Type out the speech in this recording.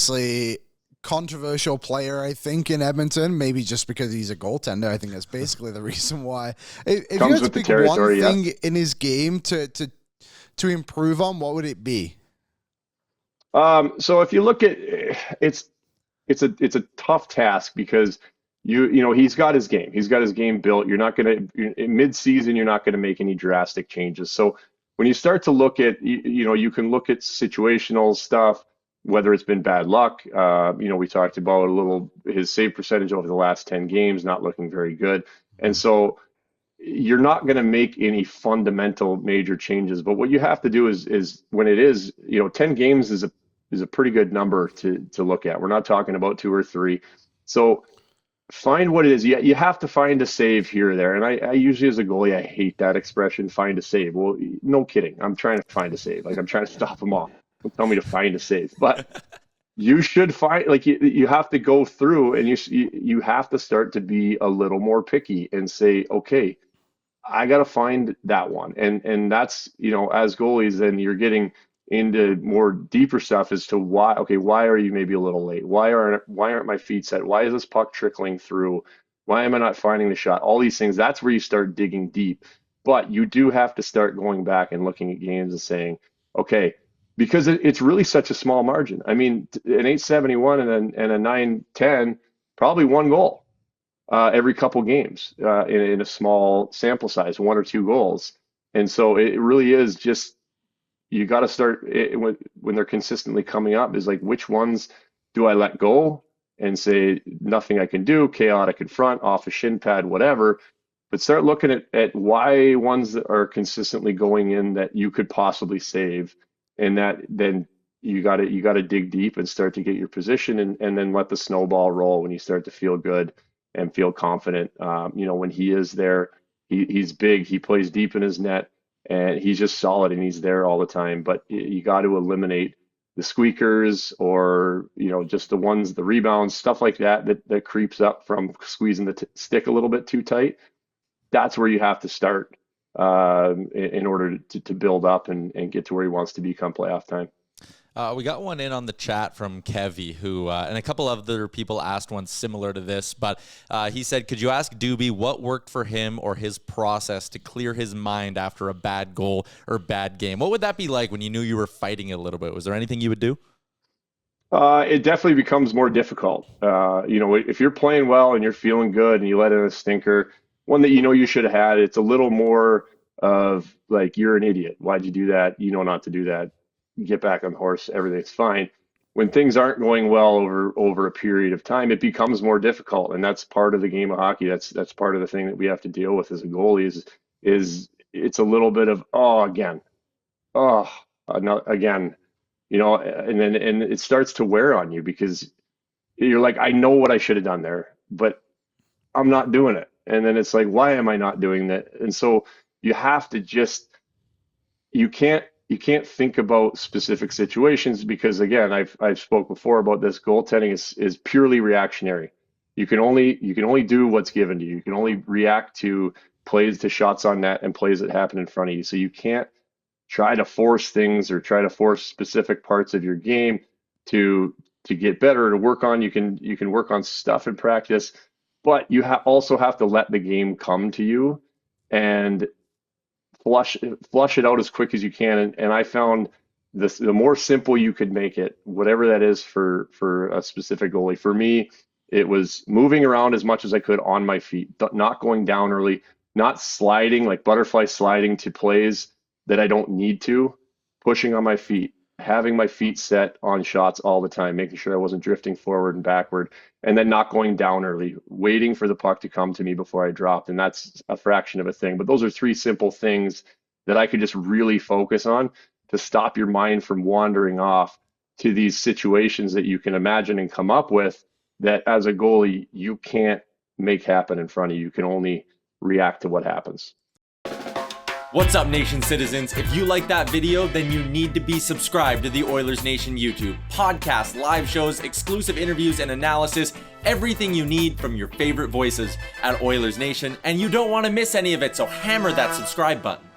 obviously controversial player, I think, in Edmonton, maybe just because he's a goaltender. I think that's basically the reason why. If you had to pick one thing in his game to improve on, what would it be? So if you look at it's a tough task because he's got his game. He's got his game built. You're not going to in mid-season, you're not going to make any drastic changes. So when you start to look at, you can look at situational stuff, whether it's been bad luck. We talked about a little his save percentage over the last 10 games not looking very good. And so you're not going to make any fundamental major changes. But what you have to do is when it is, 10 games is a pretty good number to look at. We're not talking about 2 or 3. So find what it is. You have to find a save here or there. And I usually, as a goalie, I hate that expression, find a save. Well, no kidding. I'm trying to find a save. Like, I'm trying to stop them all. Don't tell me to find a save. But you should find, like, you have to go through and you have to start to be a little more picky and say, okay, I got to find that one. And that's, as goalies, then you're getting into more deeper stuff as to why are you maybe a little late? Why aren't my feet set? Why is this puck trickling through? Why am I not finding the shot? All these things, that's where you start digging deep. But you do have to start going back and looking at games and saying, okay, because it's really such a small margin. I mean, an 871 and a 910, probably one goal every couple games in a small sample size, 1 or 2 goals. And so it really is just, you got to start when they're consistently coming up is like, which ones do I let go and say nothing I can do, chaotic in front, off a shin pad, whatever, but start looking at why ones that are consistently going in that you could possibly save, and that then you got to dig deep and start to get your position, and then let the snowball roll when you start to feel good and feel confident. When he is there, he's big, he plays deep in his net. And he's just solid and he's there all the time. But you got to eliminate the squeakers or, just the rebounds, stuff like that creeps up from squeezing the stick a little bit too tight. That's where you have to start in order to build up and get to where he wants to be come playoff time. We got one in on the chat from Kevy, who and a couple of other people asked one similar to this, but he said, could you ask Doobie what worked for him or his process to clear his mind after a bad goal or bad game? What would that be like when you knew you were fighting it a little bit? Was there anything you would do? It definitely becomes more difficult. If you're playing well and you're feeling good and you let in a stinker, one that you should have had, it's a little more of like, you're an idiot. Why'd you do that? You know not to do that. Get back on the horse, everything's fine. When things aren't going well over a period of time, it becomes more difficult, and that's part of the game of hockey. That's part of the thing that we have to deal with as a goalie is it's a little bit of again, and it starts to wear on you because you're like, I know what I should have done there, but I'm not doing it. And then it's like, why am I not doing that? And so you have to you can't think about specific situations because, again, I've spoke before about this. Goaltending is purely reactionary. You can only do what's given to you. You can only react to plays, to shots on net, and plays that happen in front of you. So you can't try to force things or try to force specific parts of your game to get better, to work on. You can work on stuff in practice, but you also have to let the game come to you and flush it out as quick as you can. And I found the more simple you could make it, whatever that is for a specific goalie. For me, it was moving around as much as I could on my feet, not going down early, not sliding, like butterfly sliding to plays that I don't need to, pushing on my feet, having my feet set on shots all the time, making sure I wasn't drifting forward and backward, and then not going down early, waiting for the puck to come to me before I dropped. And that's a fraction of a thing. But those are 3 simple things that I could just really focus on to stop your mind from wandering off to these situations that you can imagine and come up with that as a goalie, you can't make happen in front of you. You can only react to what happens. What's up, Nation citizens? If you like that video, then you need to be subscribed to the Oilers Nation YouTube. Podcasts, live shows, exclusive interviews, and analysis. Everything you need from your favorite voices at Oilers Nation. And you don't want to miss any of it, so hammer that subscribe button.